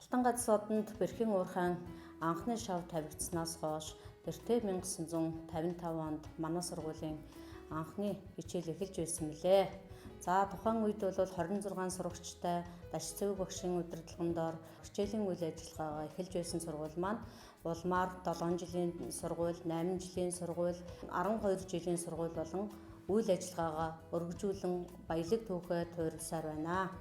Алтан гац содонд Бэрхийн уурхайн анхны шав тавигдсанаас хойш тэртээ 1955 онд манай сургуулийн анхны хичээл эхэлж байсан мөлий. За тухайн үед бол 26 сурагчтай Даш Цэвэг багшийн удирдлагандор хичээлийн үйл ажиллагаагаа эхэлж байсан сургууль маань улмаар 7 жилийн сургууль, 8 жилийн сургууль, 12 жилийн сургууль болон үйл ажиллагаагаа өргөжүүлэн баялаг түүхээ туурилсаар байна.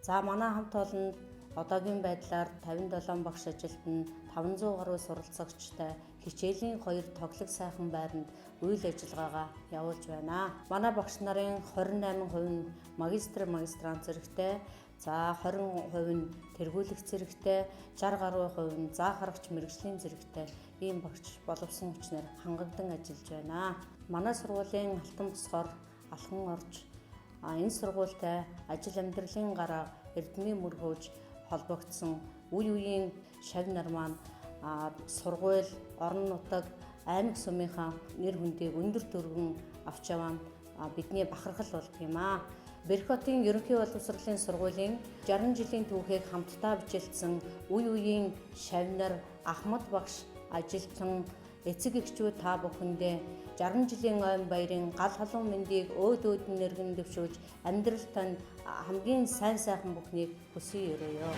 За манай хамт олонд одоогийн байдлаар 57 багш ажилтан 500 гаруй суралцагчтай хичээлийн 2 тоглог сайхан байранд үйл ажиллагаагаа явуулж байна. Манай багш нарын 28% нь магистрант зэрэгтэй, за 20% нь тэргүүлэх зэрэгтэй, 60 гаруй хувь нь заа харагч мэргэжлийн зэрэгтэй ийм багш боловсон хүчнэр хангагдан ажиллаж байна. Манай сургуулийн алтан босгоор алхан орж энэ сургуультай ажил амьдралын гараа эрдмийн мөр хөөж холбогдсон үе үеийн шав нар маань сургууль, орон нутаг, аймаг сумынхаа нэр хүндийг өндөр түргэн авч яваад бидний бахархал болд юм аа. Бэрх хотын ерөнхий боловсролын сургуулийн 60 жилийн түүхийг хамтдаа бичлсэн үе үеийн шав нар, Ахмад багш, ажилтан, эцэг эхчүүд та бүхэндээ 60 жилийн ойн баярын гал халуун мэндийг өөдөөдөн нэргэн дэвшүүлж амьдрал тань хамгийн сайн сайхан бүхнийг хүсье өрөөё.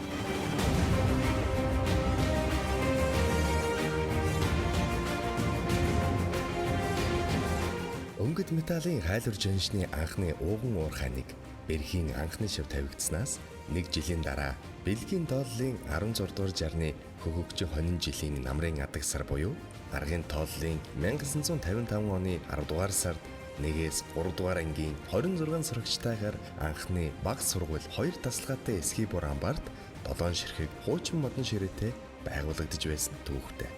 Өнгөт металлын хайлуур жаншны анхны ууган уурхайныг Бэрхийн анхны шав тавигдсанаас 1 жилийн дараа Бэлгийн тооллын 16 дугаар жарны хөгөгчийн хонин жилийн намрын адаг сар буюу аргын тооллын 1955 оны 10 дугаар сард 1-ээс 3 дугаар ангийн 26 сурагчтайгаар анхны баг сургууль 2 тасалгаатай эсхий бур амбарт 7 ширхэг хуучин модон ширээтэй байгуулагдаж байсан түүхтэй.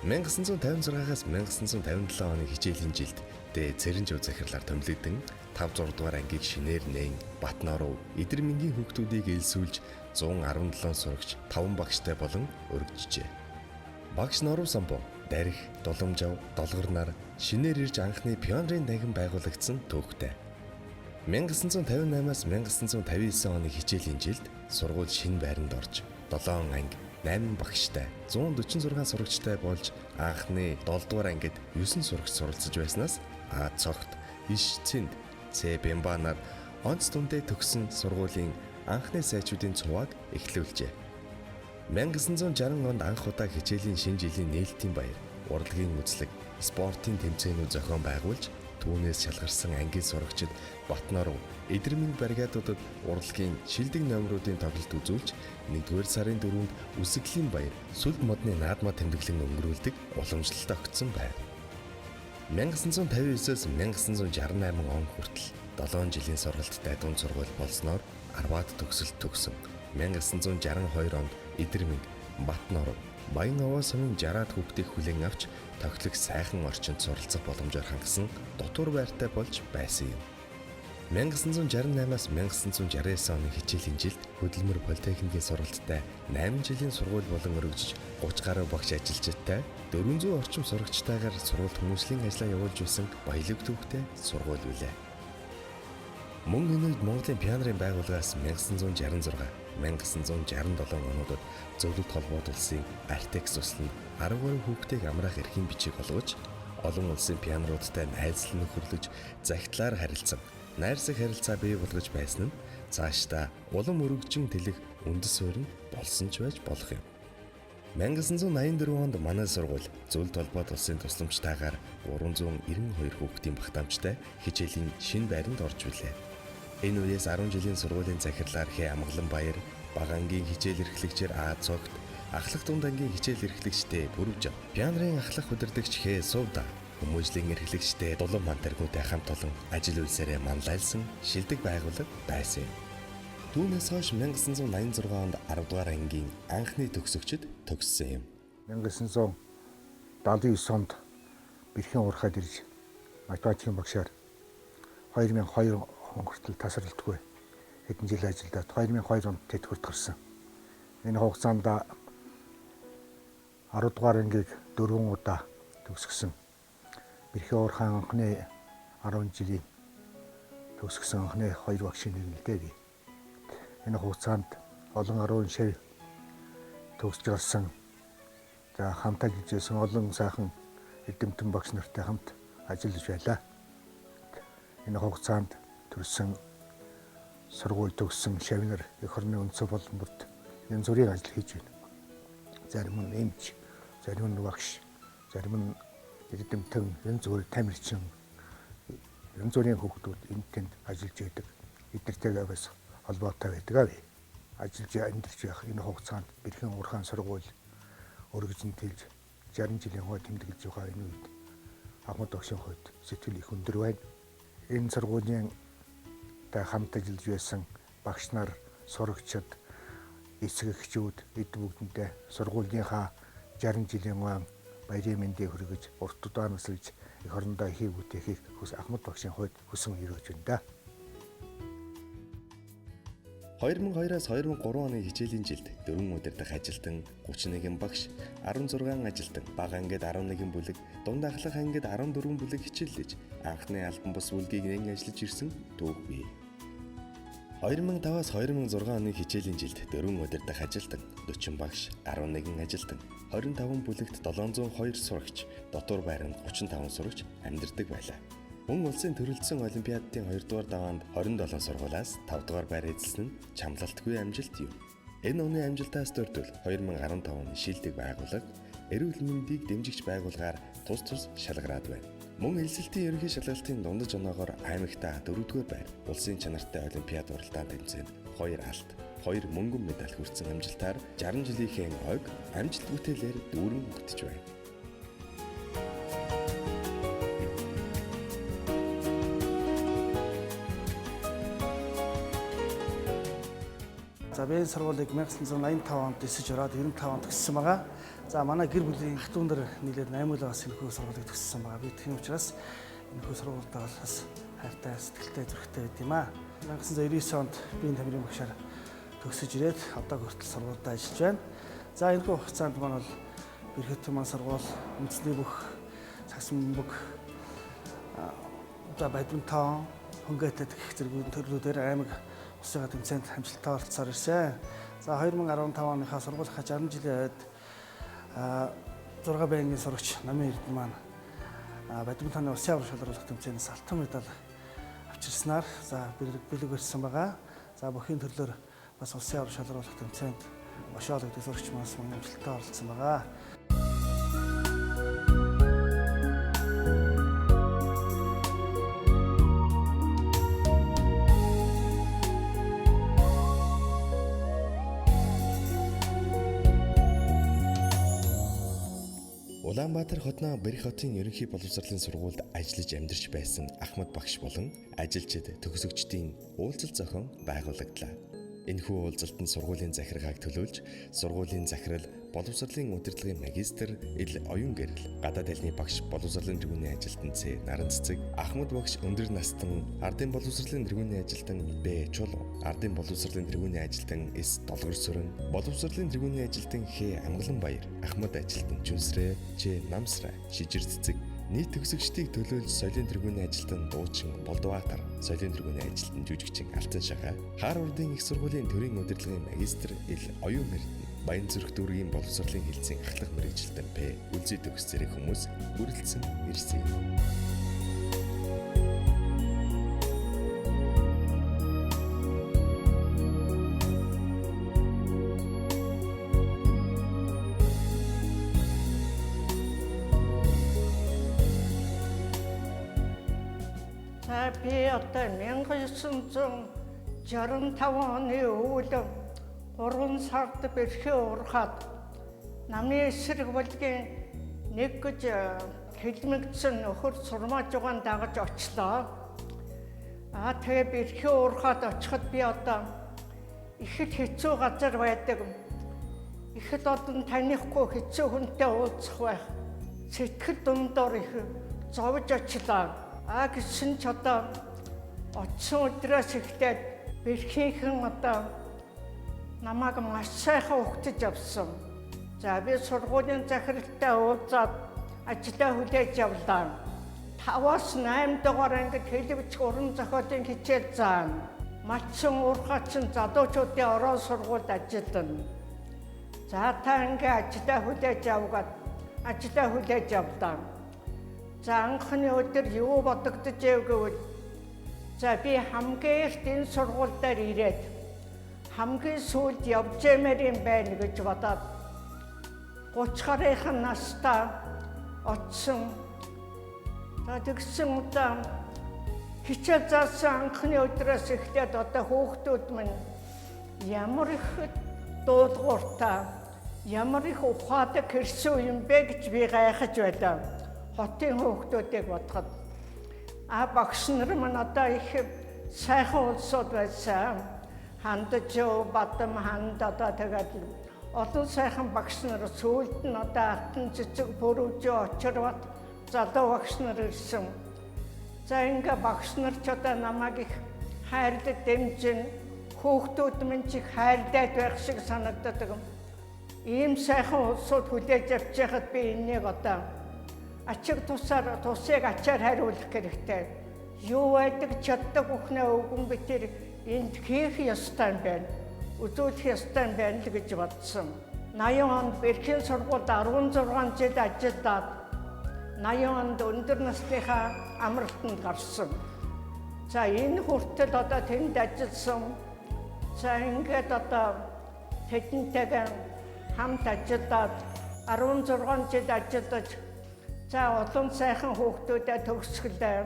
1956-аас 1957 оны хичээлийн жилд дэ Цэрэнжав захирлаар томилогдсон 5-6 дугаар ангийг шинээр нээн Батноров, Идэрмингийн хүүхдүүдийг элсүүлж 117 сурагч 5 багштай болон өргөжжээ. Багш Норов Самбо, Дарих, Дуламжав, Долгор нар шинээр ирж анхны пионерын танхим байгуулагдсан түүхтэй. 1958-аас 1959 оны хичээлийн жилд сургууль шинэ байранд орж 7 анги 8 багштай 146 сурагчтай болж анхны 7 дугаар ангид 9 сурагч суралцж байснаас А цогт, Иш Цэнд, Цэ Бэмбанаар онц дүндээ төгсөн сургуулийн анхны сайжуудын цувааг эхлүүлжээ. 1960 онд анх удаа хичээлийн шинэ жилийн нээлтийн баяр, урлагийн үзлэг, спортын тэмцээнүүд зохион байгуулж түүнээс шалгарсан ангийн сурагчид Батноров, Идэрминг бригадуудад урлагийн шилдэг номеруудын тоглолт үзүүлж 1-р сарын 4-нд үсэглийн баяр, сүлд модны наадмаа тэмдэглэн өнгөрүүлдэг уламжлалт огцсон байв. 1959-ээс 1968 он хүртэл 7 жилийн сургалттай дунд сургууль болсноор Арваад төгсөлт төгсөн. 1962 онд Идэрминг, Батноров, Баян овоо сумын 60-аад хүүхдийг хүлээн авч тоглох сайхан орчинд суралцах боломжоор хангасан дотуур байртай болж байсан юм. 1968-аас 1969 оны хичээлийн жилд хөдөлмөр политехникийн сургалттай 8 жилийн сургууль болон өргөжж 30 гаруй багш ажилчидтай 400 орчим сурагчтайгаар сургуульд хүмүүжлийн ажлаа явуулж байсан баялаг түүхтэй сургууль билээ. Мөн энэ үед Монголын пионерын байгууллагаас 1966, 1967 онуудад зөвлөлт холбоот улсын Артекс усланд 10 гаруй хүүхдийг амраах эрхийн бичиг олгож, олон улсын пионеруудтай найзлан нөхөрлөж, загтлаар харилцсан, найрсаг харилцаа бий болгож байсан нь цаашдаа улам өргөжин тэлэх үндэс суурь болсон ч байж болох юм. 1984 онд манай сургууль зөвлөлт холбоот улсын тусламжтайгаар 392 хүүхдийн багтаамжтай хичээлийн шинэ байранд орж билээ. Энэ үеэс 10 жилийн сургуулийн захирлаар Хэ Амгалан баяр, бага ангийн хичээл эрхлэгчээр А цогт, ахлах дунд ангийн хичээл эрхлэгчтэй Бүрвжав, пионерын ахлах удирдагч Хэ Сувда, хүмүүжлийн эрхлэгчтэй Дулам Мантаргүйтэй хамт олон ажил үйлсээрээ манлайлсан шилдэг байгууллага байсан юм. Түүнээс хойш 1986 онд 10 дугаар ангийн анхны төгсөгчд төгссөн юм. 1979 онд Бэрхийн уурхайд ирж математикийн багшаар 2002 он хүртэл тасралтгүй хэдэн жил ажиллаад 2002 онд тэтгэврт гарсан. Энэ хугацаанд 10 дугаар ангийг 4 удаа төгсгсөн. Бэрхийн уурхайн анхны 10 жилийн төгсгсөн анхны 2 багшийн нэг л дээ би. Энэ хугацаанд олон 10 шав, 10 багш, 10 сурагч, 10 сургууль, 10 төгсж гарсан за хамт ажиллаж байсан олон сайхан эдэмтэн багш нартай хамт ажиллаж байлаа. Энэ хугацаанд төрсэн сургууль төгссөн шавнар эх орны үндсэн болон бүрд янз бүрийн ажил хийж байна. Зарим нь эмч, зарим нь багш, зарим нь эдэмтэн, янз бүрийн тамирчин, янз бүрийн хүүхдүүд энд тэнд ажиллаж байдаг. Эднэртэйгээ бас холбоотой байдаг. Ажиллаж амьдарч байх энэ хугацаанд Бэрхэн урхаан сургууль өргөжин тэлж 60 жилийн хойд тэмдэглэж байгаа энэ үед Ахмад багшийн хувьд сэтгэл их өндөр байна. Энэ сургуулийн хамт ажиллаж байсан багш нар, сурагчид, эцэг эхчүүд эд бүгдэндээ сургуулийнхаа 60 жилийн ойн баярын мэндийг хүргэж урт удаан насалж эх орондоо ихийг бүтээхийг Ахмад багшийн хувьд хүсэн өргөж байна. 2002-аас 2003 оны хичээлийн жилд 4 удирдах ажилтан, 31 багш, 16 ажилтан, бага ангид 11 бүлэг, дунд ахлах ангид 14 бүлэг хичээллэж анхны албан бус бүлгийг нэн ажиллаж ирсэн түүх бий. 2005-аас 2006 оны хичээлийн жилд 4 удирдах ажилтан, 40 багш, 11 ажилтан, 25 бүлэгт 702 сурагч, дотор байранд 35 сурагч амьдардаг байлаа. Мөн улсын төрөлдсөн олимпиадын 2 дугаар даваанд 27 сургуулиас 5 дугаар байр эзэлсэн нь чамлалтгүй амжилт юм. Энэ оны амжилтаас дөрвөл 2015 оны шилдэг байгууллага эрүүл мэндийг дэмжигч байгууллагаар тус шалгараад байна. Мөн элсэлтийн ерөнхий шалгалтын дундаж оноогоор аймагтаа 4 дугаар байр, улсын чанартай олимпиад уралдаан тэмцээнд 2 алт, 2 мөнгөн медаль хүртсэн амжилтаар 60 жилийнхээ ойг амжилт бүтээлээр дүүрэн бүтэж байна. За би энэ сургуулийг 1985 онд дэсэж ороод 95 онд төгссөн байгаа. За манай гэр бүлийн ах トゥ нар нийлээд 8 л бас энэхүү сургуулийг төгссөн байгаа. Би тийм учраас энэхүү сургуультай бас хайртай, сэтгэлтэй, зүрхтэй байд юм аа. 1999 онд би энэ тамирын багшаар төгсөж ирээд одоо хүртэл сургуультай ажиллаж байна. За энэхүү хугацаанд маань бол Бэрхэн маань сургууль үндэсний бүх цагс бөмбөг за бадминтон, хөнгөтэй гэх зэрэг төрлүүдээр аймаг улсын тэмцээнд амжилттай оролцсоор ирсэн. За 2015 оныхаа сургуулийнхаа 60 жилийн ойд 6 байнгын сурагч Намын Эрдэнэ маань бадминтоны улсын аврал шалралт тэмцээнээс алтан медаль авчирснаар за бэлэг барьсан байгаа. За бүхий төрлөөр бас улсын аврал шалралт тэмцээнд Ошоол гэдэг сурагч маань амжилттай оролцсон байгаа. Улаанбаатар хотноо Бэрх хотын ерөнхий боловсролын сургуульд ажиллаж амьдарч байсан Ахмад багш болон ажилчид төгсөгчдийн уулзалт зохион байгуулагдлаа. Энэхүү уулзалтанд сургуулийн захиргааг төлөөлж, сургуулийн захирал, боловсролын удирдлагын магистр Ил Оюн гэрэл, гадаад хэлний багш, боловсролын тэргүүний ажилтан Ц Наран Цэцэг, Ахмад багш өндөр настан, ардын боловсролын тэргүүний ажилтан Б Чулуу, ардын боловсролын тэргүүний ажилтан С Долгор Сүрэн, боловсролын тэргүүний ажилтан Х Амгалан Баяр, Ахмад ажилтан Жүнсрэ, Ч Намсрай, Шижир Цэцэг, нийт төгсөгчдийг төлөөлж соёлын тэргүүний ажилтан Дуучин Болдбаатар, соёлын тэргүүний ажилтан Жүжигчин Алтан Шахаа, Хаар урдын их сургуулийн төрийн удирдлагын магистр Ил Оюун Эрдэнэ, Баян зүрх дүүргийн боловсролын хэлцийн ахлах мэргэжилтэн П Үлзий төгс зэрэг хүмүүс бүрэлдсэн ирсэн. Би одоо 1965 оны өвөл 3 сард Бэрхэн урхаад намын эсрэг болгын нэг гэж хэлмэгдсэн нөхөр сурмаж угаан дагаж очлоо. Тэгээ Бэрхэн урхаад очиход би одоо их л хэцүү газар байдаг. Их л одоо танихгүй хэцүү хүнтэй уулзах байх. Сэтгэл дундор их зовж очлоо. Гэсэн ч одоо очсон өдрөөс эхлээд Бэрхийнхэн одоо намайг маш сайхан ухтаж авсан. За би сургуулийн захиралтай уулзаад ажлаа хүлээж авлаа. 5-аас 8 дугаар ангид хэлбэж уран зохиолын хичээл заана. Матсан уурхачин залуучуудын орон сургуульд ажиллана. За та ингээ ажилдаа хүлээж авгаад ажилдаа хүлээж авлаа. За анхны өдөр юу бодогдож байв гэвэл за би хамгийн эрт энэ сургууль дээр ирээд хамгийн сүүлд явж ямаар юм байна гэж бодоод 30 гаруйхан настай очсон. За тэгсэн удаа хичээл заасан анхны өдрөөс эхлээд одоо хүүхдүүд минь ямар их дуулууртай, ямар их ухаадаг хэрсүү юм бэ гэж би гайхаж байлаа. Хотын хүүхдүүдийг бодоход багш нар маань одоо их сайхан улсууд байсан. Хандаж бадам ханд одоо тэгээд олон сайхан багш нар сүүлд нь одоо алтан цэцэг бүрүүжөө очирват залуу багш нар ирсэн. За ингээ багш нар ч одоо намайг их хайрлаж дэмжин, хүүхдүүд минь ч их хайрлаад байх шиг санагддаг. Ийм сайхан улсууд хүлээж авч байхад би энийг одоо ачиг тусыг ачаар хариулах хэрэгтэй. Юу байдаг чаддаг бүхнээ өгөн би тэр энд хийх ёстой юм байна. Үзүүлэх ёстой юм байна л гэж бодсон. 80 онд Бэрхийн сургуульд 16 жил ажиллаад 80 онд өндөр насныхаа амралтанд гарсан. За энэ хүртэл одоо тэнд ажилласан. За ингээд одоо тэдэнтэйгээ хамт ажиллаад 16 жил ажиллаж за олон сайхан хүүхдүүдэд төгсгөлээ.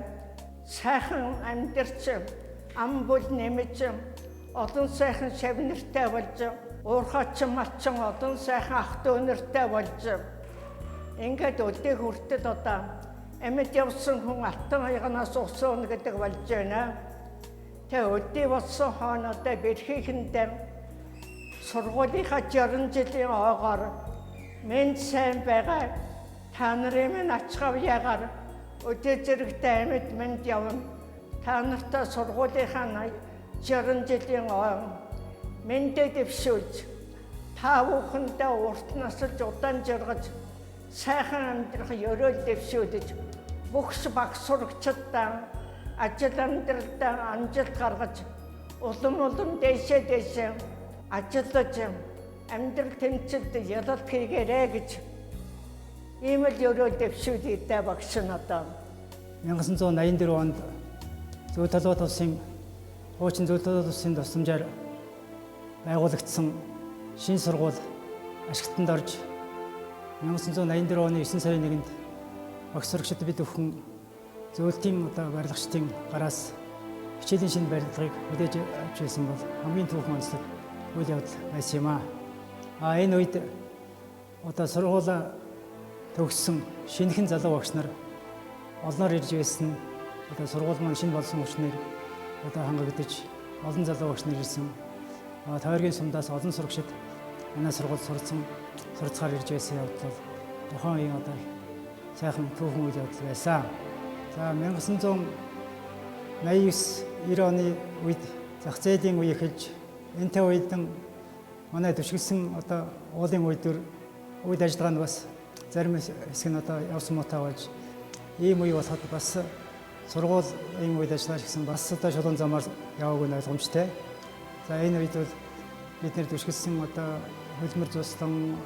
Сайхан амьдарч ам бүл нэмэж олон сайхан шавнартай болж уурхачин малчин олон сайхан ах дүү нартай болж ингээд өдөө хүртэл одоо амьд явсан хүн алтан хаягнаас уусуун гэдэг болж байна. Тэ өдөө болсон хооноотой Бэрхийхэндээ сургуулийнхаа 60 жилийн оогоор минь сайн байгаа. Та нарын минь ачхав ягаар өдөө зэрэгтэй амьд минь явна. Та нартай сургуулийнхаа 60 жилийн ой мэндэ дэвшүүлж та бүхэндээ урт насалж удаан жаргаж сайхан амьдрах ёроол дэвшүүлж бүгс багш сурагчдаа ажил амьдралдаа амжилт гаргаж улам дээшээ ажиллаж амьдрал тэмцэлд ялалт хийгээрэй гэж ийм л ёроол дэвшүүлээд багш надад 1984 онд Зөв Талбайт улсын хуучин Зөв Талбайт улсын тусламжаар байгуулагдсан шинэ сургууль ашиглалтанд орж 1984 оны 9 сарын 1-нд багш сурагчид бид бүхэн зөвлөлтийн барилгачдын гараас хичээлийн шинэ барилгыг мэдээж авч байсан бол хамгийн түүхэн онцлог үйл явдал байсан юм аа. Энэ үед сургуулаа төгссөн шинэхэн залуу багш нар олноор ирж байсан. Сургууль маань шинэ болсон учраас хангагдаж олон залуу багш нар ирсэн. Тойргийн сумдаас олон сурагчид манай сургууль сурцгаар ирж байсан явдал тухайн үеийн сайхан түүхэн үйл явдал байсан. За 1989-90 оны үед зах зээлийн үе эхэлж энэтэй үеийн манай төшгөлсөн уулын үед ажиллагаанд бас зарим хэсэг нь явсан муутай болж ийм үе болоход бас сургуулийн үед ажиллаж гисэн бас шулуун замаар яваагүй нь ойлгомжтой. За энэ үед бол бид нэр төшгөлсөн хөлмөр зуслан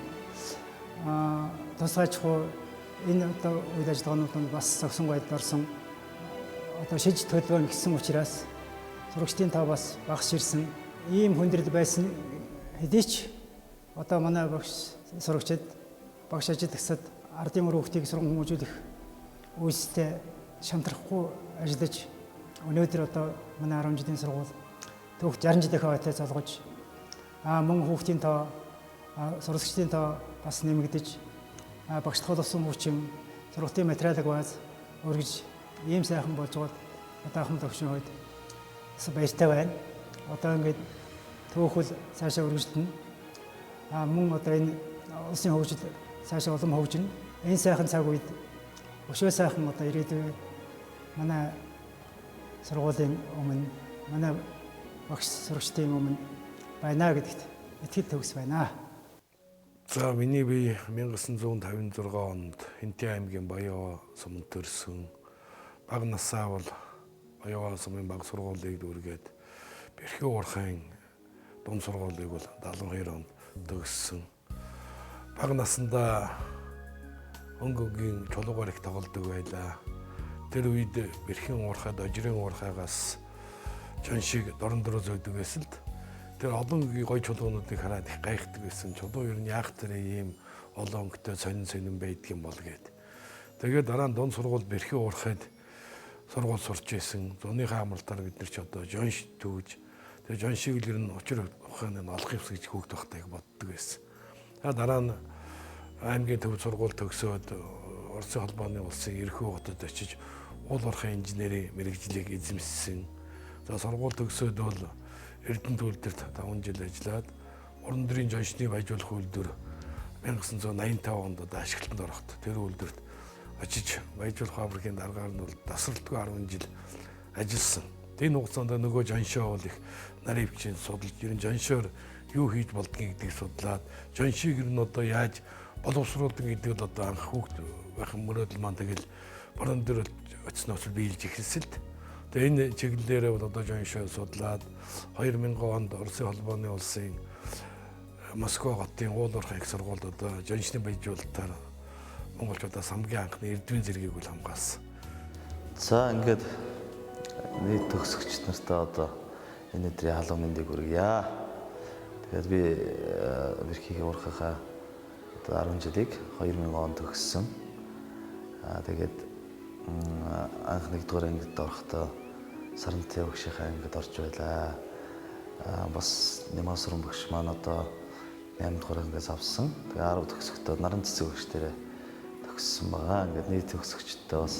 тусгайчгүй энэ үед ажиллагаанууд нь бас зогсон байдалд орсон. Шиж төлөвөн гисэн учраас сурагчдын тав бас багасж ирсэн. Ийм хүндрэл байсан хэдий ч манай багш сурагчид багш ажиллагсад ардын мөр хүүхдийг сургам хүмүүжүүлэх үйлстэй шантрахгүй ажиллаж өнөөдөр манай 10 жилийн сургууль түүх 60 жилийнхээ ойтой залгаж мөн хүүхдийн тоо сурагчдын тоо бас нэмэгдэж багшлах болсон хүчин сургалтын материалыг бааз өргөж ийм сайхан болж байгаад ахмад төвшин хувьд баяртай байна. Ингээд түүхэл цаашаа өргөжлөнө. Мөн энэ улсын хөгжил цаашаа улам хөгжинэ. Энэ сайхан цаг үед өшөө сайхан ирээдүйн манай сургуулийн өмнө манай багш сурагчдын өмнө байна гэдэгт итгэл төгс байна. За миний бие 1956 онд Хэнтээ аймгийн Баян суманд төрсөн. Бага насаа бол Баян сумын бага сургуулийг дүүргээд Бэрхийн уурхайн дунд сургуулийг бол 72 онд төгссөн. бага насндаа өнгөгийн чулуугаар их тоглодог байлаа. Тэр үед бэрхэн уурхаад ожирын уурхаагаас жон шиг дорн дөрөө зөөдөг байсан л тэр олон гой чулуунуудыг хараад их гайхдаг байсан. Чулуу ер нь яах тэр ийм олон өнгөтэй сонин байдаг юм бол гээд. Тэгээд дараа нь дунд сургууль бэрхэн уурхаад сургууль сурч байсан. Зуныхаа амралтаар бид нар ч одоо жонш төвж тэр жон шиг л ер нь учир ухааны олох юмс гэж хөөгд багтайг боддог байсан. Дараа нь аймгийн төв сургууль төгсөөд Оросын холбооны улсын Ерхүү хотод очиж уул уурхайн инженерийн мэрэгжлийг эзэмссэн. За сургууль төгсөөд бол Эрдэнэт үйлдвэрт 5 жил ажиллаад уран дэрийн жоншны баяжуулах үйлдвэр 1985 онд ашиглалтанд ороход тэр үйлдвэрт очиж баяжуулах фабрикийн дараагаар нь бол тасралтгүй 10 жил ажилласан. Энэ хугацаанд нөгөө жоншоо бол их нарийн хвчийн судалж ерэн жоншоор юу хийж болдгийг гэдгийг судлаад жоншийг ер нь одоо яаж боловсруулдаг гэдэг л одоо анх хүүхд байхын мөрөөдөл маань тэгэл борон дээр очсноос биелж эхэлсэн л. Тэгээ энэ чиглэлээрээ бол одоо жоншоо судлаад 2000 онд Оросын холбооны улсын Москва хотын уул уурхай их сургуульд одоо жоншны баяжуулалтаар монголчуудаас хамгийн анхны эрдвийн зэргийг үл хамгаалсан. За ингээд нийт төгсөгч нартаа одоо энэ өдрийн халуун мэндийг хүргье. Тэгээд би бэрхийг уурхахаа одоо 10 жилиг 2000 онд төгссөн. Тэгээд анх нэгдүгээр ангид орохдоо Сарантай багшийнхаа ангид орж байлаа. Бас Нямасрын багш маань одоо 8 дугаар ангиас авсан. Тэгээ 10 төгсөхдөө Наран цэцэг багш дээрээ төгссөн байгаа. Ингээд нийт төгсөгчдөө бас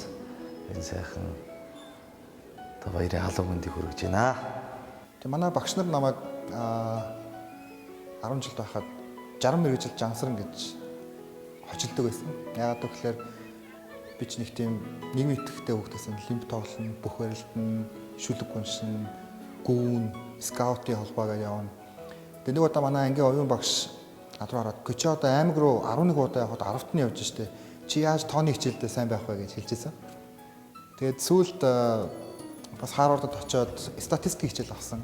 энэ сайхан одоо баярын халуун мэндийг хүргэж байна. Тэгээ манай багш нар намайг 10 жил байхад 60 мэргэжил жансран гэж хочилдог байсан. Яагаад гэвэл би ч нэг тийм нийгмийн идэвхтэй хүүхдээсэн лимб тоглоно, бүх барилдана, шүлэг гүншин, гүүн, скаутын холбоогаа явна. Тэгээ нэг удаа манай ангийн оюун багш надруу хараад "Чи одоо аймаг руу 11 удаа явхад 10-т нь явж штэ. Чи яаж тооны хичээлдээ сайн байх вэ?" гэж хэлжсэн. Тэгээд сүүлд бас Харвардд очиод статистикийн хичээл авсан.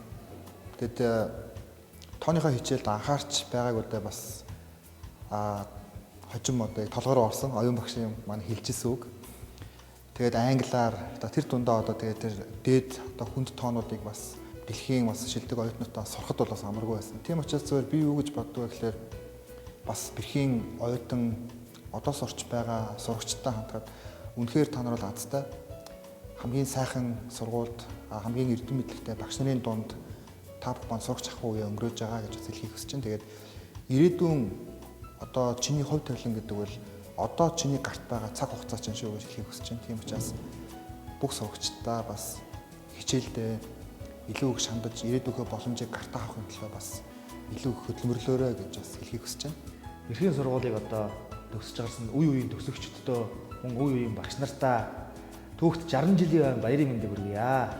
Тэгээд тооныхоо хичээлд анхаарч байгааг удаа бас хожим одоо толгороо орсон оюун багш юм маань хэлжсэн үг. Тэгээд англиар одоо тэр дундаа одоо тэгээд тэр дээд одоо хүнд тоонуудыг бас дэлхийн бас шилдэг оюутнуудаа сурахад бол бас амаргүй байсан. Тийм учраас зөвөр би юу гэж боддог вэ гэхээр бас бэрхийн оюутан одоо сурч байгаа сурагчтай хамтраад үнэхээр та нар бол азтай хамгийн сайхан сургуульд хамгийн эрдэм мэдлэгтэй багш нарын дунд та бүхэн сурагч ах үе өнгөрөөж байгаа гэж хэлхийг хүсэж байна. Тэгээд ирээдүйн одоо чиний хувь тавилан гэдэг бол одоо чиний гарт байгаа цаг хугацаа чинь шүү гэж хэлхийг хүсэж байна. Тийм учраас бүх сурагчдаа бас хичээлдээ илүү их шандаж ирээдүйнхөө боломжийг гартаа авахын төлөө бас илүү их хөдөлмөрлөөрэй гэж бас хэлхийг хүсэж байна. Бэрхийн сургуулийг одоо төгсөж гарсан үе үеийн төгсөгчдөө мөн үе үеийн багш нартаа түүхт 60 жилийн баярын мэндийг хүргье.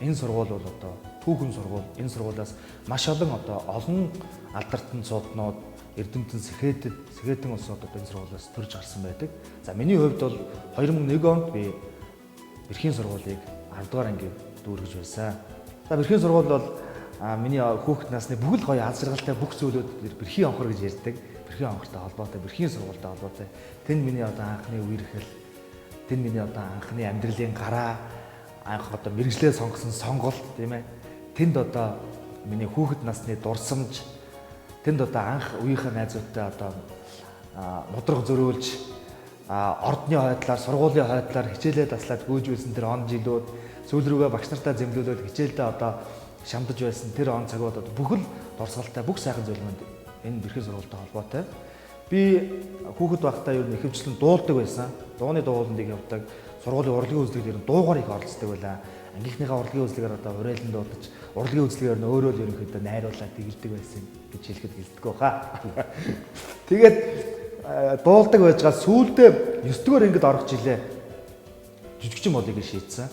Энэ сургууль бол одоо түүхэн сургууль. Энэ сургуулиас маш олон алдартан цууднууд Эрдэмтэн Сэхэтэн улсууд одоо энэ сургуулиас төрж гарсан байдаг. За миний хувьд бол 2001 онд би бэрхийн сургуулийг 10 дугаар ангийн дүүргэж байсан. За бэрхийн сургууль бол миний хүүхэд насны бүгд гоё аз жаргалтай бүх зүйлүүд бэрхийн онхор гэж ярьдаг. Бэрхийн онхортой холбоотой, бэрхийн сургуультай холбоотой. Тэнд миний одоо анхны үерхэл, тэнд миний одоо анхны амьдралын гараа, анх одоо мэрэгжлээ сонгосон сонголт тийм ээ. Тэнд одоо миний хүүхэд насны дурсамж, тэнд одоо анх үеийнхээ найзуудтай одоо мудраг зөрөөлж ордны хойдлоор, сургуулийн хойдлоор хичээлээ таслаад гүйж байсан тэр он жилүүд сүүл рүүгээ багш нартаа зэмлүүлээд хичээлдээ одоо шамдаж байсан тэр он цагууд одоо бүхэл дурсгалтай бүх сайхан зүйлмэнд энэ бэрхийн сургуультай холбоотой. Би хүүхэд байхдаа ер нь ихэвчлэн дуулдаг байсан. Дууны дуулалтыг явуулдаг. Сургуулийн урлагийн үзлэгт ер нь дуугаар их оролцдог байлаа. Ангийнхныхаа урлагийн үзлэгээр одоо уриалан дуудаж, урлагийн үзлэгээр нь өөрөө л ерөнхийдөө найруулаад тэгэлдэг байсан гэж хэлэхэд хэлдэг баха. Тэгээд дуулдаг байжгаа сүүлдээ 9 дугаар ангид орох жилээ жүжигчин болыг шийдсэн.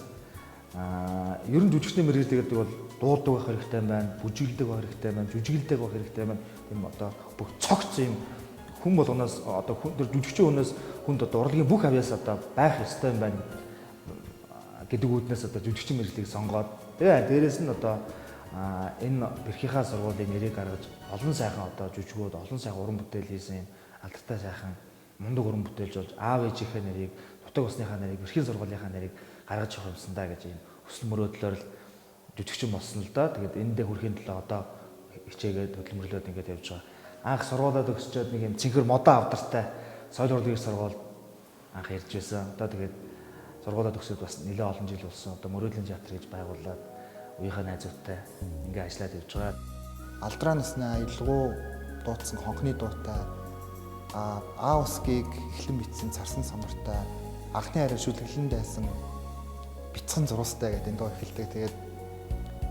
Ер нь жүжигчний мэргэжил гэдэг бол дуулдаг байх хэрэгтэй байна, бүжиглдэг байх хэрэгтэй байна, жүжиглдэг байх хэрэгтэй байна. Тийм одоо бүх цогц юм хүн болгоноос одоо жүжигчин хүнээс хүнд одоо урлагийн бүх авьяас одоо байх ёстой юм байна гэдэг үүднээс одоо жүжигчин мэргэжлийг сонгоод тэгээ дээрэс нь одоо энэ бэрхийнхаа сургуулийн нэрийг гаргаж олон сайхан одоо жүжигүүд, олон сайхан уран бүтээл хийсэн алдартай сайхан мундаг уран бүтээлж болж аав ээжийнхээ нэрийг, нутаг усныхаа нэрийг, эрхийн сургуулийнхаа нэрийг гаргаж явах юмсан даа гэж ийм хүсэл мөрөөдлөөр л жүжигчин болсон л доо. Тэгээд эндээ хүрэхийн төлөө одоо хичээгээд хөдөлмөрлөөд ингээд явж байгаа. Анх сургуулаад өгсчөөд нэг юм цэнхэр модон авдартай соёл урлагийн сургууль анх ирж байсан. Одоо тэгээд сургуулаад өгсөд бас нэлээд олон жил болсон. Одоо мөрөөдлийн театр гэж байгуулад үеийнхээ найзуудтай ингээд ажиллаад явж байгаа. Алдраа насны аялгау дуудсан хонхны дуутай, аавсгийг эхлэн битсэн царсан самартай, анхны хараа шүлгэлэн дайсан бяцхан зурустай гэдэг энэ дуу эхэлдэг. Тэгээд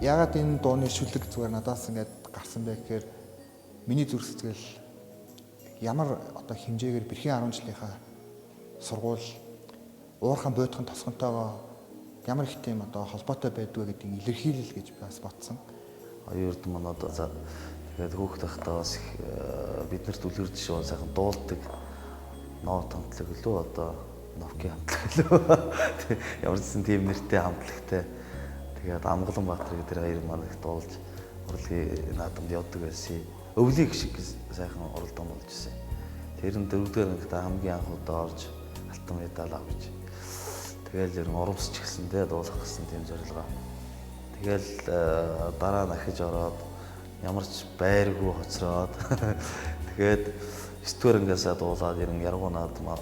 яагаад энэ дууны шүлэг зүгээр надаас ингээд гарсан бэ гэхээр миний зүрх сэтгэл ямар одоо хэмжээгээр бэрхийн 10 жилийнхаа сургууль уурхан буйдхан тосгонтойгоо ямар их тийм одоо холбоотой байдгүй гэдгийг илэрхийлэл гэж бас бодсон. Оюурд манад за тэгээд хүүхд тахтаа бас биднэрт үлгэр жишээ сайхан дуулдаг ноот хамтлаг лөө одоо Nokia хамтлаг лөө ямар ч тийм нэртэй хамтлагтай тэгээд Амгалан Баатар гэдэг хоёр манайх дуулж урлагийн наадамд явдаг байсан. Өвлийг шиг сайхан уралдаан болж ирсэн. Тэр нь 4-р ангид хамгийн анх удаа орж алтан медаль авч тэгэл ер нь урамсч гисэндээ дуулах гэсэн тийм зорилгоо. Тэгэл дараа нь ахиж ороод ямар ч байргүй хоцроод тэгээд 9-р ангиасаа дуулаад ер нь яргуу наадам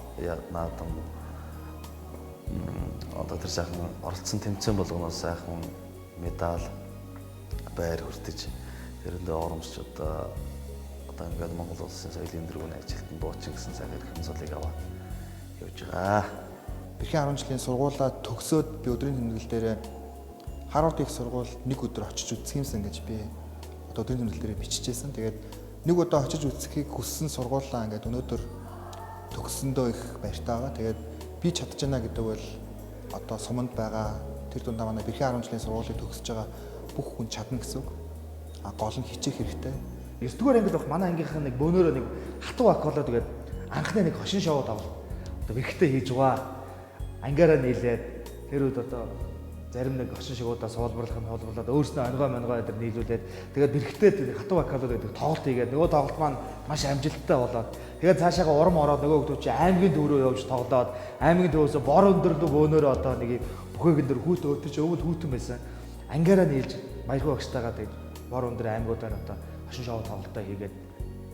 одоо тэр сайхан оролцсон тэмцээн болгоноос сайхан медаль байр хүртэж тэрэндээ оромсч одоо ингээд Монгол улсын соёлын дөрвөн ажилтнанд дуучин гэсэн сайхан эрхэм цолыг аваад явж байгаа. Бэрхийн 10 жилийн сургуулаа төгсөөд би өдрийн тэмдэглэл дээр Харвард их сургууль нэг өдөр очиж үзэх юмсан гэж би одоо өдрийн тэмдэглэл дээр биччихсэн. Тэгээд нэг удаа очиж үзэхийг хүссэн сургуулаа ингээд өнөөдөр төгссөндөө их баяртай байгаа. Тэгээд би чадж байна гэдэг бол одоо суманд байгаа тэр дундаа манай бэрхийн 10 жилийн сургуулийг төгсөж байгаа бүх хүн чадна гэсэн үг. Гол нь хичээх хэрэгтэй. 9-р ангид баг манай ангийнхаа нэг бөөнөрөө нэг хатуу аколоо тэгээд анхны нэг хошин шоу давал одоо бэрхтээ хийж байгаа. Ангаараа нийлээд тэр үед одоо зарим нэг хошин шоудаа суулбарлаад өөрснөө ангой дээр нийлүүлээд тэгээд бэрхтээ хатуу аколоо гэдэг тоглолт хийгээд нөгөө тоглолт маань маш амжилттай болоод тэгээд цаашаага урам ороод нөгөө хүмүүс чи аймгийн төв рүү явж тоглоод аймгийн төвөөс бор өндөрлөг бөөнөрөө одоо нэг бүхээгэн дээр хүүт өтөж өвөл хүүтэн байсан. Ангаараа нийлж Баярхуу багштайгаа тэгээд бор өндөр аймагуудаар одоо хошин шоу тоглолтоо хийгээд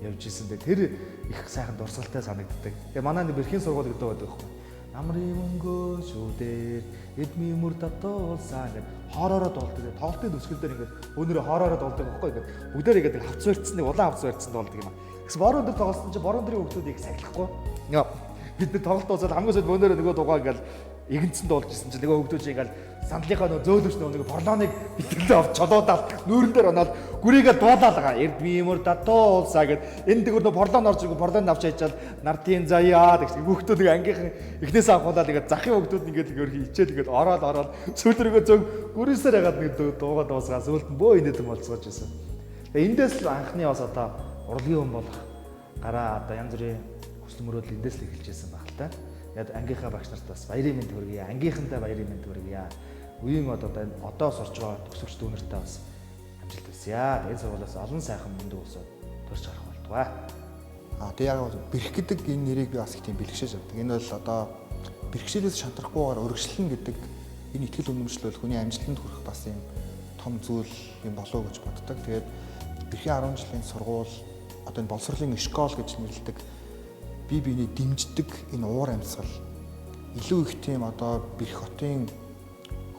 явж ирсэн. Тэр их сайхан дурсгалтай санагддаг. Тэгээ манай бэрхийн сургууль гэдэг байдаг байхгүй. Намрын мөнгөө шүүдээр эдми мөр татуулсан гэдэг хоороороо дуулдаг. Тоглолтын төсгөл дээр ингээд өнөрөө хоороороо дуулдаг байхгүй. Ингээд бүгдээр ингээд хавц барьцсан нэг улаан хавц барьцсан дуулдаг юм. Гэс бор өндөр тоглосон чинь бор өндрийн хүмүүсийг сахилахгүй. Бид нар тоглолт дуусаад хамгийн сүүлд өнөрөө нөгөө дугаа ингээд игэнцэн дуулж ирсэн чинь нөгөө хүмүүс ингээд сандлынхаа нөө зөөлөвч нөгөө борлооны битгэлээ авч чолоодаад нүүрэн дээр оноод гүрийгээ дуулаад байгаа. Эрдми мөр татуулсаа гэд энэ дэгээр нөө борлоо орж ирэв борлоонд авч хайчаад нартын заяа гэх хүүхдүүд нэг ангийнхан эхнээс анхуулаад ингээд захын хүүхдүүд ингээд хичээл ингээд ороод сүүлрүүгээ зөв гүрээсээр хагаад нэг дуугаа дуусгаа сүүлд нь бөө инээдэн болцоож ирсэн. Тэгээ эндээс л анхны бас одоо урлагийн хүн болох гараа одоо янз бүрийн хүсэл мөрөөдөл эндээс л эхэлж ирсэн баг л та. Яг ангийнхаа багш нарт бас баярын мэнд хүргье. Ангийнхантай баярын мэнд хүргье. Үеийн одоо сурч байгаа төгсөгч дүүнэртэй бас амжилт хүсье. Энэ сургуулиас олон сайхан мөндөг усууд төрж гарах болтугай. Тэгээ яг бэрх гэдэг энэ нэрийг би бас их тийм бэлгшээж авдаг. Энэ бол одоо бэрхшээлээс шантрахгүйгээр урагшлан гэдэг энэ ихтгэл үнэмшлэл хүний амжилтанд хүрэх бас юм том зүйл юм болов уу гэж боддог. Тэгээд бэрхийн 10 жилийн сургууль одоо энэ боловсролын школ гэж нэрлэдэг бие биений дэмждэг энэ уур амьсгал илүү их тийм одоо бэрх хотын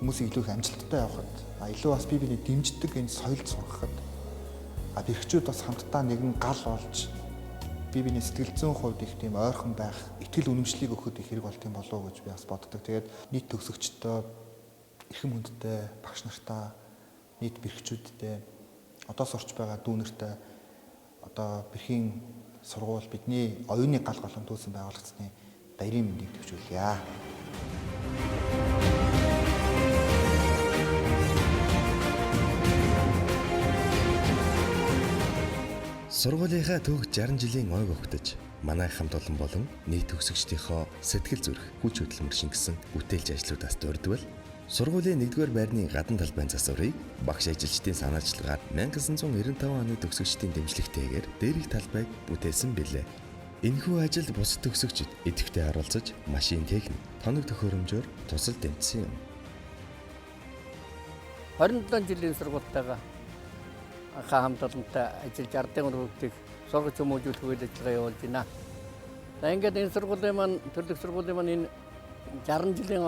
хүмүүсийг илүү их амжилттай явахад илүү бас бие биений дэмждэг энэ соёлд сургахад бэрхчүүд бас хамтдаа нэгэн гал болж бие биений сэтгэл зүйн хувьд их тийм ойрхон байх, итгэл үнэмшлийг өгөхөд их хэрэг болт юм болов уу гэж би бас боддог. Тэгээд нийт төгсөгчдөө эрхэм хүндтэй багш нартаа нийт бэрхчүүдтэй одоо сурч байгаа дүүнертэй одоо бэрхийн сургууль бидний оюуны гал голон дүүсэн байгуулагдсны баярын мэндийг төвчүүлье. Сургуулийнхаа түүх 60 жилийн ойг өгтөж манай хамт олон болон нийт төгсөгчдийнхөө сэтгэл зүрх хүч хөдөлмөр шингэсэн бүтээлч ажлуудаас дурдвал сургуулийн 1-р байрны гадна талбайн засварыг багш ажилчдын санаачлагаар 1995 оны төгсөгчдийн дэмжлэгтэйгээр дээрх талбайг бүтээсэн билээ. Энэхүү ажилд бусад төгсөгчид идэвхтэй оролцож, машин техник, тоног төхөөрөмжөөр тусал дэмжсэн юм. 27 жилийн сургуультайгаа хамт олонтой ажиллаж ардын өргөдгийг сургууль хүмүүжүүлэх үйл ажиллагаа явуулж байна. За ингээд энэ сургуулийн маань төрлөх сургуулийн маань энэ 60 жилийн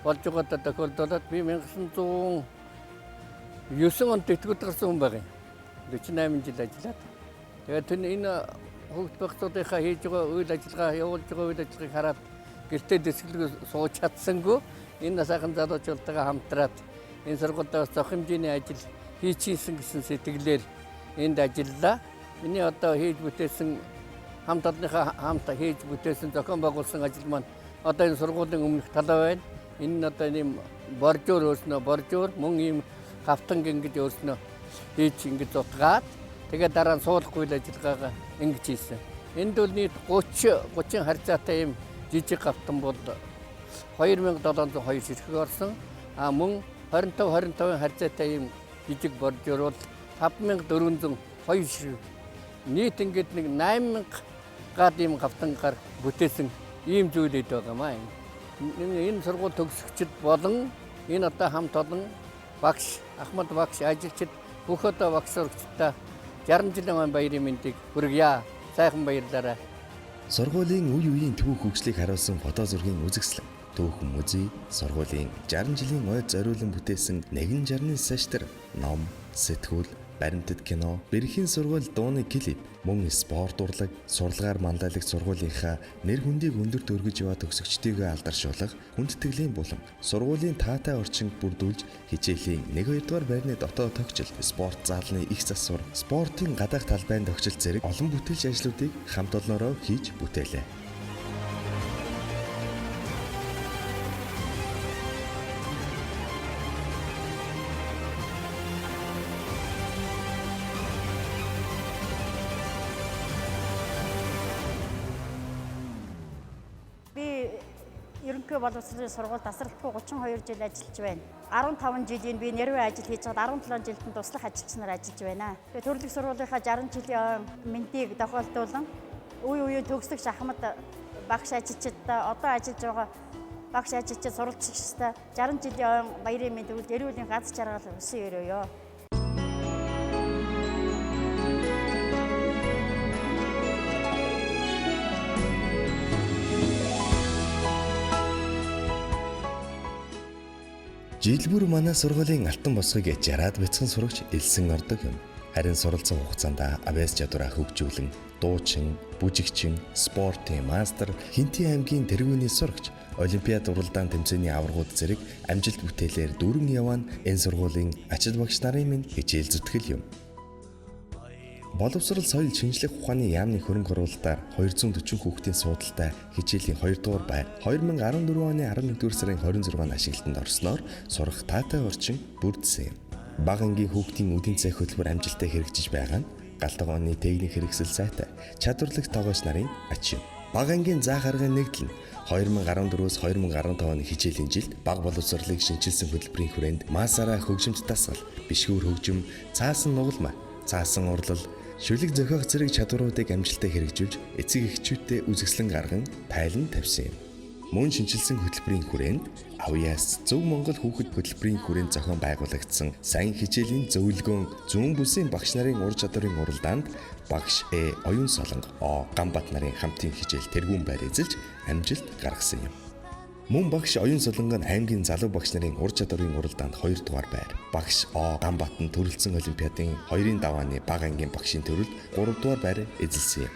болж байгаа тохиолдолд би 1909 онд тэтгэврт гарсан хүн байгаа юм. 48 жил ажиллаад. Тэгээд энэ хөгжил багцуудынхаа хийж байгаа үйл ажиллагаа явуулж байгаа үйл ажиллагааг хараад гэртээ дэсгэлгүй сууж чадсангүй энэ сайхан залуучуудтайгаа хамтраад энэ сургуультаас зөх хэмжээний ажил хийчихсэн гэсэн сэтгэлээр энд ажиллаа. Миний одоо хийж бүтээсэн хамт олонныхаа хамт хийж бүтээсэн зохион байгуулсан ажил маань одоо энэ сургуулийн өмнөх талаа байна. Энэ нь одоо ийм боржуур өөрснөө боржуур мөн ийм хавтанг ингэж өөрснөө хийж ингэж утгаад тэгээд дараа нь суулгахгүй л ажиллагаагаа ингэж хийсэн. Энд бол нийт 30 харьцаатай ийм жижиг хавтан бол 2702 ширхэг орсон. Мөн 25 харьцаатай ийм жижиг боржуур бол 5402 ширхэг. Нийт ингээд нэг 8000 гад ийм хавтангаар бүтээсэн ийм зүйл байгаа маа. Энэ сургууль төгсөгчд болон энэ одоо хамт олон багш Ахмад багш ажилчид бүх одоо багш сурагчдаа 60 жилийн баярын мэндийг хүргье. Сайхан баярлалаа. Сургуулийн үе үеийн түүх хөгжлийг харуулсан фото зургийн үзэсгэлэн Түүхэн музей сургуулийн 60 жилийн ойд зориулан бүтээсэн нэгэн жарны саштар ном, сэтгүүл, баримтат кино, бэрхийн сургууль дууны клип, мөн спорт урлаг, сурлагаар манлайлагч сургуулийнхаа нэр хүндийг өндөр төргөж яваа төгсөгчдийгөө алдаршуулах хүндтгэлийн булан, сургуулийн таатай орчинд бүрдүүлж хичээлийн 1-2 дугаар байрны дотоод тогтчил, спорт заалны их засвар, спортын гадаах талбайн тогтчил зэрэг олон бүтээлч ажлуудыг хамт олноороо хийж бүтээлээ. Ерөнхий боловсролын сургууль тасралтгүй 32 жил ажиллаж байна. 15 жилийн би нэрвээ ажил хийж байгаад 17 жилд нь туслах ажилчнаар ажиллаж байна. Тэгээ төрөлх сургуулийнхаа 60 жилийн мэндийг тохиолдуулан үе үеийн төгсөгч Ахмад багш ажилчдаа одоо ажиллаж байгаа багш ажилчид суралцагчдаа 60 жилийн баярын мэнд өгөл эрүүлийн гац жаргал өсөн өрөөё. Жилбүр манай сургуулийн алтан босгыг жараад бяцхан сурагч элсэн ордог юм. Харин суралцсан хугацаанд авяас чадвараа хөгжүүлэн дуучин, бүжигчин, спортын мастер, Хинтээ аймгийн тэргүүний сурагч, олимпиад уралдаан тэмцээний аваргууд зэрэг амжилт бүтээлээр дүүрэн яваа нь энэ сургуулийн ачид багш нарын минь хичээл зүтгэл юм. Боловсрол соёл шинжлэх ухааны яамны хөрөнгө оруулалтаар 240 хүүхдийн суудалтай хичээлийн 2 дугаар байр 2014 оны 11-р сарын 26-нд ашиглалтанд орсноор сурах таатай орчин бүрдсэн юм. Бага ангийн хүүхдийн үдийн цай хөтөлбөр амжилттай хэрэгжиж байгаа нь Галтгооны техник хэрэгсэл сайтай чадварлагч тоглогч нарын ач юм. Бага ангийн заа гаргын нэгдэл нь 2014-өөс 2015 оны хичээлийн жилд бага боловсролыг шинжилсэн хөтөлбөрийн хүрээнд масаараа хөгжимт дасгал, бишгүүр хөгжим, цаасан нугалмаа, цаасан урлал, шүлэг зохиох зэрэг чадваруудыг амжилттай хэрэгжүүлж эцэг эхчүүдтэй үзэсгэлэн гарган тайлан тавьсан юм. Мөн шинжилсэн хөтөлбөрийн хүрээнд Авьяас Зөв Монгол хүүхэд хөтөлбөрийн хүрээнд зохион байгуулагдсан сайн хичээлийн зөвлөгөөн зүүн бүсийн багш нарын ур чадварын уралдаанд багш Оюун Солонго Гамбат нарын хамтын хичээл тэргүүн байр эзэлж амжилт гаргасан юм. Мөн багш Оюун Солонго нь аймгийн залуу багш нарын ур чадварын уралдаанд 2 дугаар байр, багш Гамбат нь төрөлцсөн олимпиадын 2-ын давааны бага ангийн багшийн төрөлд 3 дугаар байр эзэлсэн юм.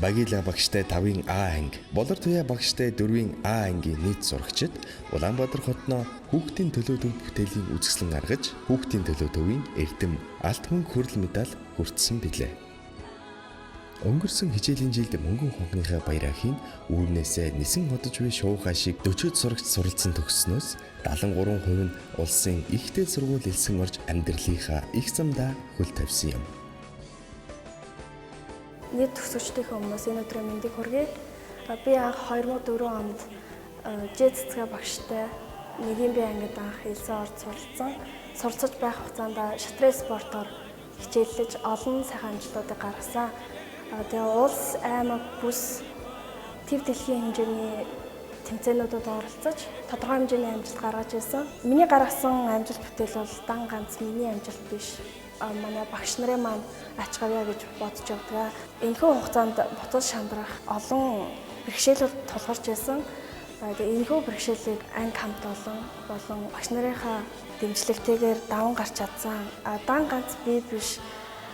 Багила багштай 5-ын А анги, Болор Туяа багштай 4-ийн А ангийн нийт сурагчид Улаанбаатар хотноо хүүхдийн төлөө төв бүтээлийн үзэсгэлэн гаргаж, хүүхдийн төлөө төвийн эрдэм алт мөнгө хүрэл медаль хүртсэн билээ. Өнгөрсөн хичээлийн жилд мөнгөн хонхныхаа баяраахийн үүрнээсээ нисэн ходож буй шуугай шиг 40 сурагч суралцсан төгссөнөөс 73% нь улсын ихтэй сургууль элсэн орж амьдралынхаа их замдаа хөл тавьсан юм. Нийт төгсөгчдийнхээ өмнөөс энэ өдрийн мэндийг хүргэе. Би анх 2004 онд Ж цэцгээ багштай 1-ийн бие ангид анх элсэн орж суралцсан. Суралцж байх хугацаанд шатрын спортоор хичээллэж олон сайхан амжилтуудыг гаргасан. Тэгээ улс, аймаг, бүс төв дэлхийн хэмжээний тэмцээнүүдэд оролцож тодорхой хэмжээний амжилт гаргаж ирсэн. Миний гаргасан амжилт бүтээл бол дан ганц миний амжилт биш. Манай багш нарын маань ач гавья гэж бодож явдаг. Энэхүү хугацаанд буцаж шандрах олон бэрхшээлүүд тулгарч байсан. Тэгээ энэхүү бэрхшээлийг анги хамт болон багш нарынхаа дэмжлэгтэйгээр даван гарч чадсан. Дан ганц би биш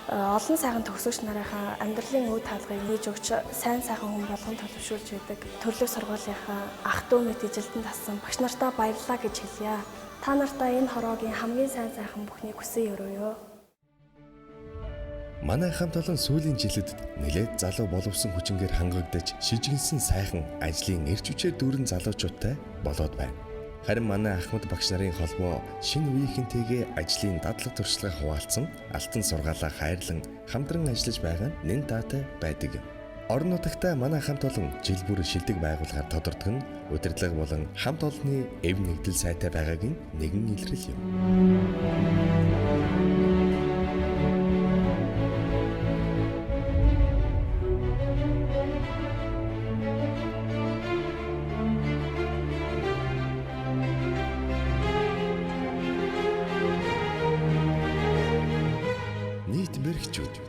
олон сайхан төгсөгч нарынхаа амьдралын үе таалгыг нээж өгч сайн сайхан хүн болгон төлөвшүүлж байдаг. Төрлөх сургуулийнхаа ах トゥ мэд ижилтэнд тассан багш нартаа баярлалаа гэж хэлье. Та нартаа энэ хороогийн хамгийн сайн сайхан бүхнийг хүсэн өрөөё. Манай хамт олон сүүлийн жилүүдэд нэлээд залуу боловсон хүчингээр хангагдаж шижигнсэн сайхан ажлын эрч хүчээр дүүрэн залуучуудтай болоод байна. Харин манай Ахмад багш нарын холбоо шинэ үеийнхэнтэйгээ ажлын дадлаг туршлагаа хуваалцсан алтан сургаалаа хайрлан хамтран ажиллаж байгаа нь нэн таатай байдаг. Орон нутагтаа манай хамт олон жил бүр шилдэг байгууллагаар тодордог нь удирдлага болон хамт олонны эв нэгдэл сайтай байгааг нь нэгэн илрэл юм.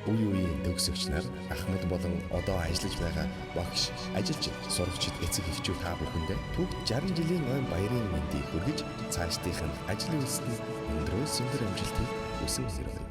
Үе үеийн төгсөгч нар Ахмад болон одоо ажиллаж байгаа багш, ажилчид, сурагчид, эцэг эхчүүд та бүхэндээ түүх 60 жилийн ойн баярын мэндийг хүргэж цаашдынх нь ажил үйлсэнд өндрөө сүндөр амжилтыг хүсэн хэрэг.